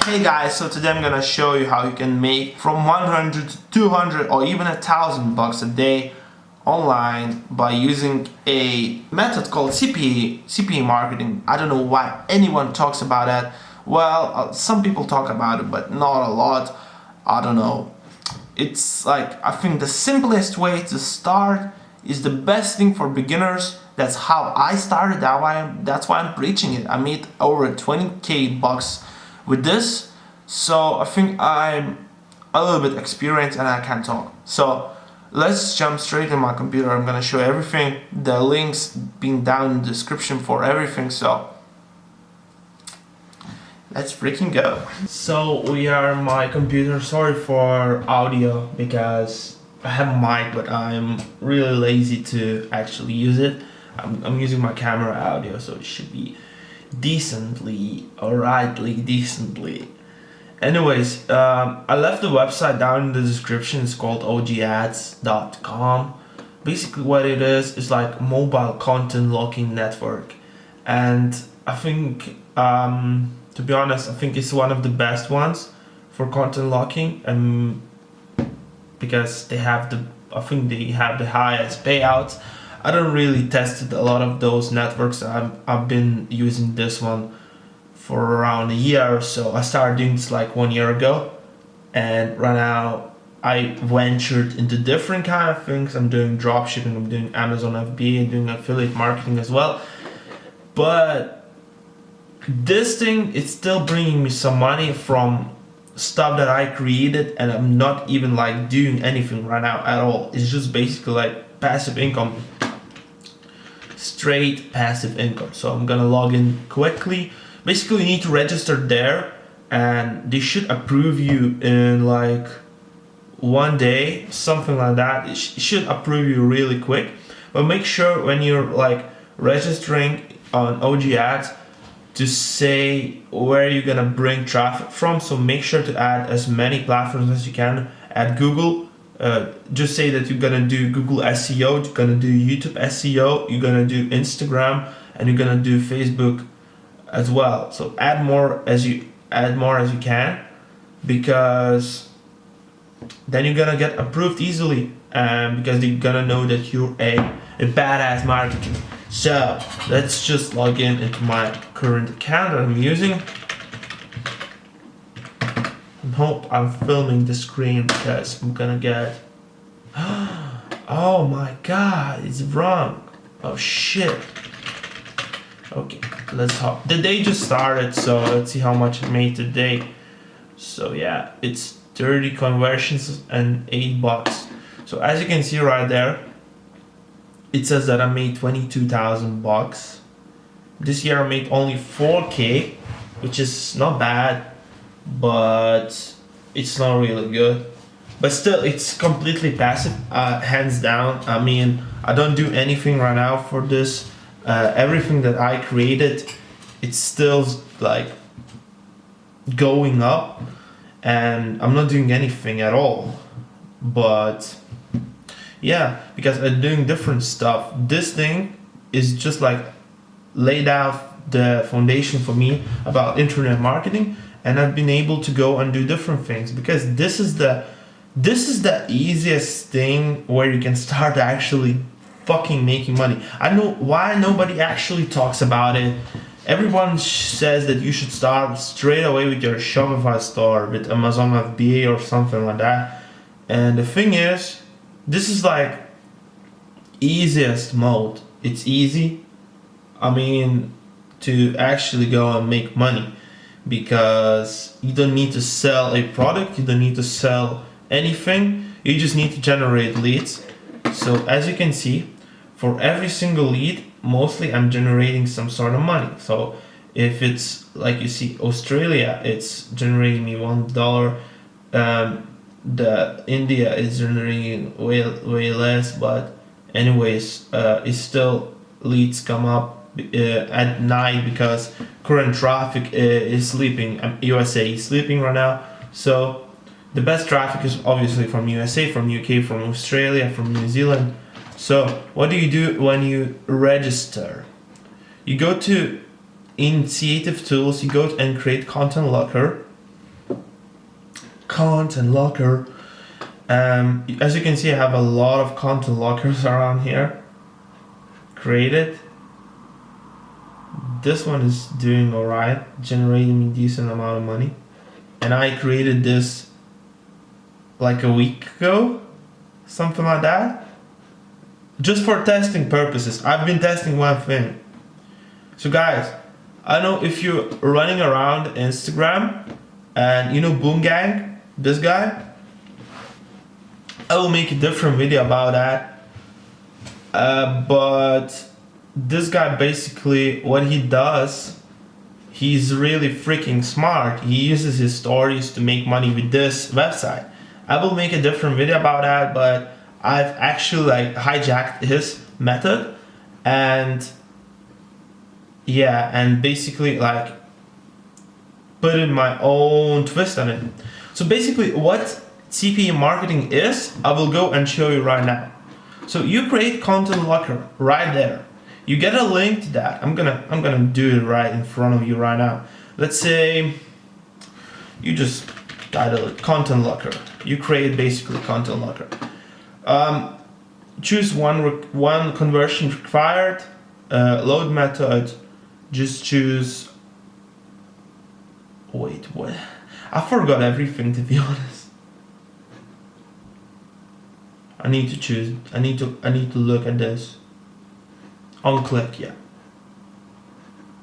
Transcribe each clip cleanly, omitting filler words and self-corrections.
Hey guys, so today I'm gonna show you how you can make from 100 to 200 or even $1,000 a day online by using a method called CPA marketing. I don't know why anyone talks about it. Well, some people talk about it, but not a lot. I don't know. It's like, I think the simplest way to start is the best thing for beginners. That's how I started. That's why I'm preaching it. I made over 20k bucks with this, so I think I'm a little bit experienced and I can talk. So let's jump straight in my computer. I'm gonna show everything. The links being down in the description for everything. So let's freaking go. So we are on my computer. Sorry for audio because I have a mic, but I'm really lazy to actually use it. I'm using my camera audio, so it should be decently. Anyways, I left the website down in the description. It's called ogads.com. Basically what it is like mobile content locking network, and I think to be honest, I think it's one of the best ones for content locking, because they have the highest payouts. I don't really tested a lot of those networks. I've been using this one for around a year or so. I started doing this like 1 year ago, and right now I ventured into different kind of things. I'm doing dropshipping, I'm doing Amazon FBA, I'm doing affiliate marketing as well. But this thing is still bringing me some money from stuff that I created, and I'm not even like doing anything right now at all. It's just basically like passive income, straight passive income. So I'm gonna log in quickly. Basically you need to register there, and they should approve you in like 1 day, something like that. It should approve you really quick. But make sure when you're like registering on OG Ads to say where you're gonna bring traffic from. So make sure to add as many platforms as you can. Add Google. Just say that you're gonna do Google SEO, you're gonna do YouTube SEO, you're gonna do Instagram, and you're gonna do Facebook as well. So add more as you can, because then you're gonna get approved easily, because they're gonna know that you're a badass marketer. So let's just log in into my current account that I'm using. I hope I'm filming the screen because I'm gonna get oh my god, it's wrong. Oh shit. Okay, let's hop. The day just started, so let's see how much I made today. So yeah, it's 30 conversions and $8. So as you can see right there, it says that I made 22,000 bucks. This year I made only 4k, which is not bad, but it's not really good. But still, it's completely passive, hands down. I mean, I don't do anything right now for this. Everything that I created, it's still like going up, and I'm not doing anything at all. But yeah, because I'm doing different stuff. This thing is just like laid out the foundation for me about internet marketing, and I've been able to go and do different things, because this is the easiest thing where you can start actually fucking making money. I know why nobody actually talks about it. Everyone says that you should start straight away with your Shopify store, with Amazon FBA or something like that. And the thing is, this is like easiest mode. It's easy, I mean, to actually go and make money, because you don't need to sell a product, you don't need to sell anything, you just need to generate leads. So as you can see, for every single lead, mostly I'm generating some sort of money. So if it's like you see Australia, it's generating me $1. The India is generating way less, but anyways, it's still leads come up at night because current traffic is sleeping. USA is sleeping right now, so the best traffic is obviously from USA, from UK, from Australia, from New Zealand. So what do you do when you register? You go to Initiative Tools, you go and create Content Locker, content locker. As you can see, I have a lot of content lockers around here created. This one is doing alright, generating me decent amount of money. And I created this like a week ago, something like that. Just for testing purposes. I've been testing one thing. So guys, I don't know if you're running around Instagram and you know Boom Gang, this guy. I will make a different video about that. But this guy basically, what he does, he's really freaking smart. He uses his stories to make money with this website. I will make a different video about that, but I've actually like hijacked his method and yeah, and basically like put in my own twist on it. So basically what CPA marketing is, I will go and show you right now. So you create content locker right there. You get a link to that. I'm gonna do it right in front of you right now. Let's say you just title it content locker. You create basically content locker. Choose one conversion required. Load method. Just choose. Wait, what? I forgot everything, to be honest. I need to choose. I need to look at this. On click, yeah.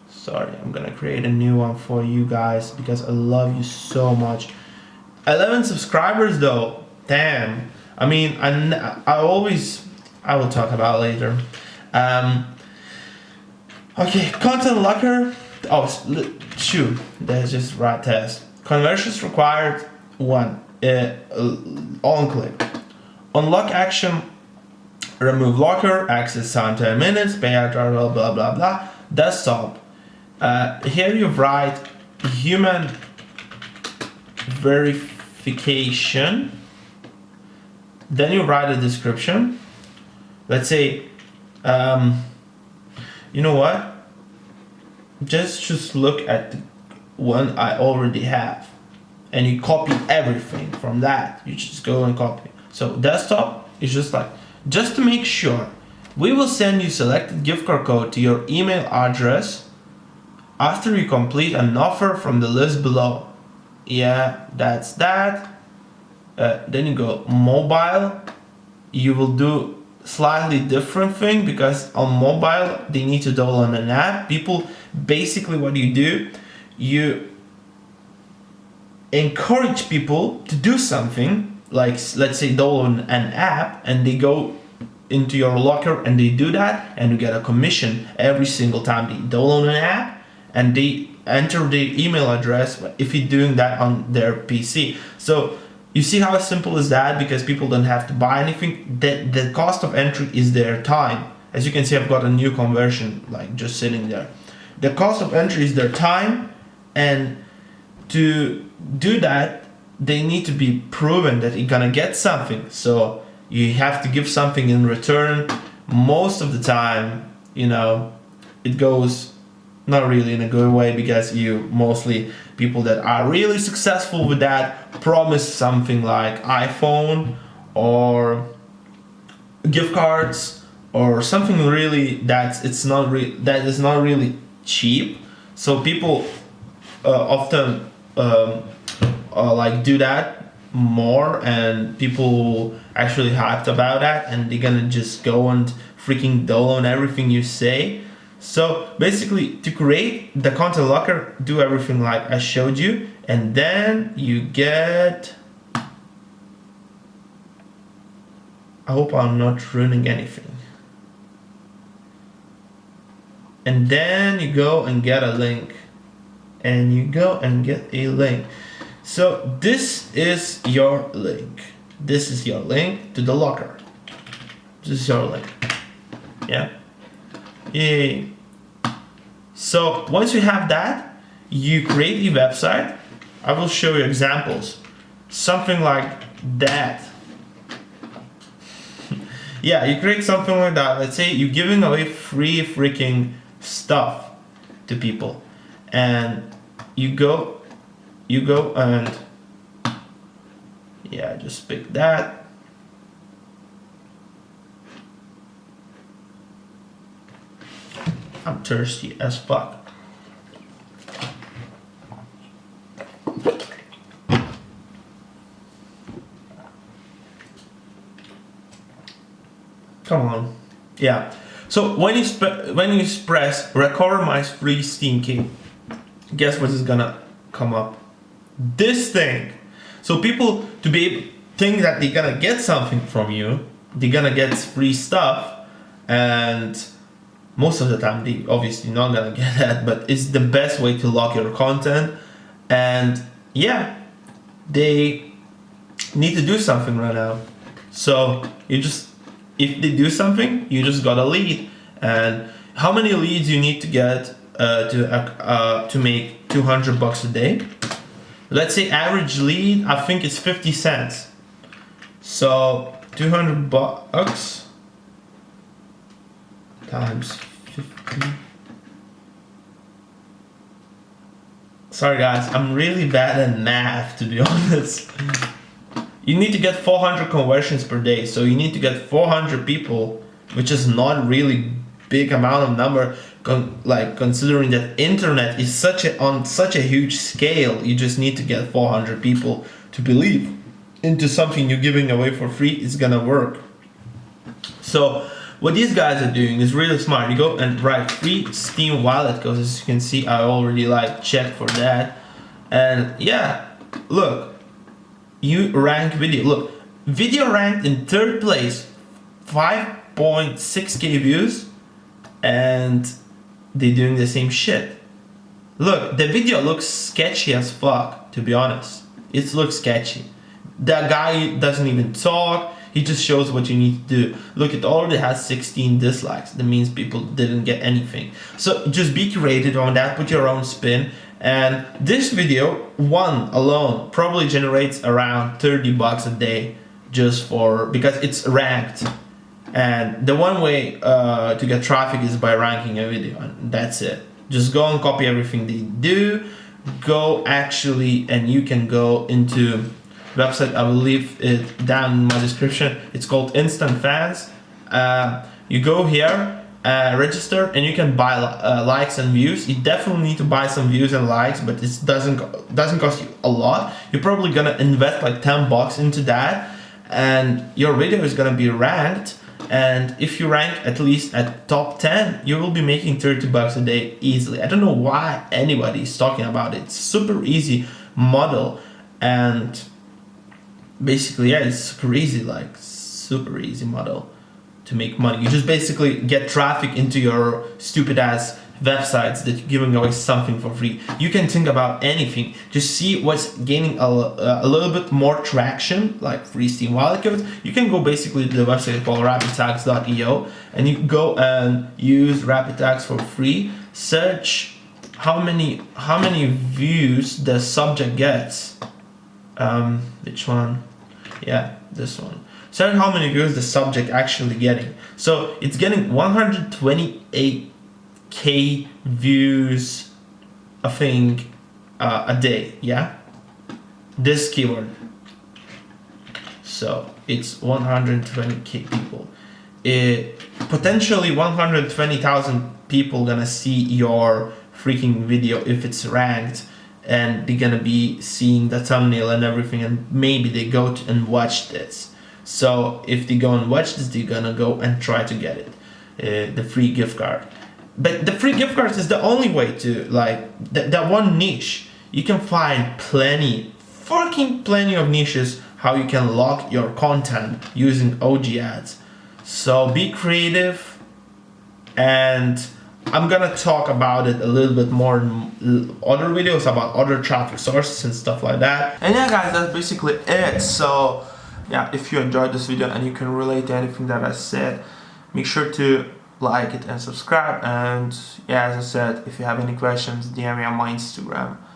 Sorry, I'm gonna create a new one for you guys because I love you so much. 11 subscribers though, damn. I mean, I will talk about it later. Okay, content locker. Oh, shoot, that's just right test. Conversions required 1. On click. Unlock action. Remove locker. Access time 10 minutes. Payout blah blah blah. Desktop. Here you write human verification. Then you write a description. Let's say, you know what? Just look at the one I already have, and you copy everything from that. You just go and copy. So desktop is just like, just to make sure, we will send you selected gift card code to your email address after you complete an offer from the list below. Yeah, that's that. Then you go mobile. You will do slightly different thing because on mobile they need to download an app. People, basically what you do, you encourage people to do something, like let's say download an app, and they go into your locker and they do that, and you get a commission every single time they download an app and they enter their email address if you're doing that on their PC. So you see how simple is that, because people don't have to buy anything. The cost of entry is their time. As you can see, I've got a new conversion like just sitting there. The cost of entry is their time, and to do that they need to be proven that you're gonna get something. So you have to give something in return. Most of the time, you know, it goes not really in a good way, because you mostly, people that are really successful with that, promise something like iPhone or gift cards or something really that is not really cheap. So people often like do that more, and people actually hyped about that, and they're gonna just go and freaking download everything you say. So basically, to create the content locker, do everything like I showed you, and then you get, I hope I'm not ruining anything, and then you go and get a link, and you go and get a link. So this is your link. This is your link to the locker. This is your link. Yeah. Yay. So once you have that, you create a website. I will show you examples. Something like that. Yeah, you create something like that. Let's say you're giving away free freaking stuff to people, and you go and Yeah, just pick that. I'm thirsty as fuck. Come on. Yeah. So when you press recover my free Steam key, guess what is gonna come up? This thing. So people to be think that they're gonna get something from you, they're gonna get free stuff, and most of the time they obviously not gonna get that, but it's the best way to lock your content. And yeah, they need to do something right now. So you just, if they do something, you just got a lead. And how many leads you need to get to make $200 a day? Let's say average lead, I think it's 50 cents. So $200 times 50. Sorry guys, I'm really bad at math, to be honest. You need to get 400 conversions per day, so you need to get 400 people, which is not really big amount of number, considering that internet is on such a huge scale. You just need to get 400 people to believe into something you're giving away for free is gonna work. So what these guys are doing is really smart. You go and write free Steam wallet, because as you can see, I already checked for that. And yeah, look, you rank video. Look, video ranked in 3rd place, 5.6k views, and they're doing the same shit. Look, the video looks sketchy as fuck, to be honest. It looks sketchy. That guy doesn't even talk. He just shows what you need to do. Look, it already has 16 dislikes. That means people didn't get anything. So just be creative on that, put your own spin. And this video, one alone, probably generates around $30 a day, just because it's ranked. And the one way to get traffic is by ranking a video, and that's it. Just go and copy everything they do. And you can go into website, I will leave it down in my description. It's called Instant Fans. You go here, register, and you can buy likes and views. You definitely need to buy some views and likes, but it doesn't cost you a lot. You're probably gonna invest like $10 into that, and your video is gonna be ranked. And if you rank at least at top 10, you will be making $30 a day easily. I don't know why anybody is talking about it. It's super easy model, and basically, yeah, it's super easy model to make money. You just basically get traffic into your stupid ass websites that you're giving away something for free. You can think about anything. Just see what's gaining a little bit more traction, like free Steam wallet codes. You can go basically to the website called rapidtags.io, and you go and use rapid tags for free. Search how many views the subject gets. Which one? Yeah, this one. Search how many views the subject actually getting. So it's getting 128k views, I think, a day. Yeah, this keyword. So it's 120k people. Potentially 120,000 people gonna see your freaking video if it's ranked, and they're gonna be seeing the thumbnail and everything, and maybe they go and watch this. So if they go and watch this, they're gonna go and try to get it, the free gift card. But the free gift card is the only way to, that one niche. You can find plenty of niches how you can lock your content using OG ads. So be creative, and I'm gonna talk about it a little bit more in other videos about other traffic sources and stuff like that. And yeah guys, that's basically it. So yeah, if you enjoyed this video and you can relate to anything that I said, make sure to like it and subscribe. And yeah, as I said, if you have any questions, DM me on my Instagram.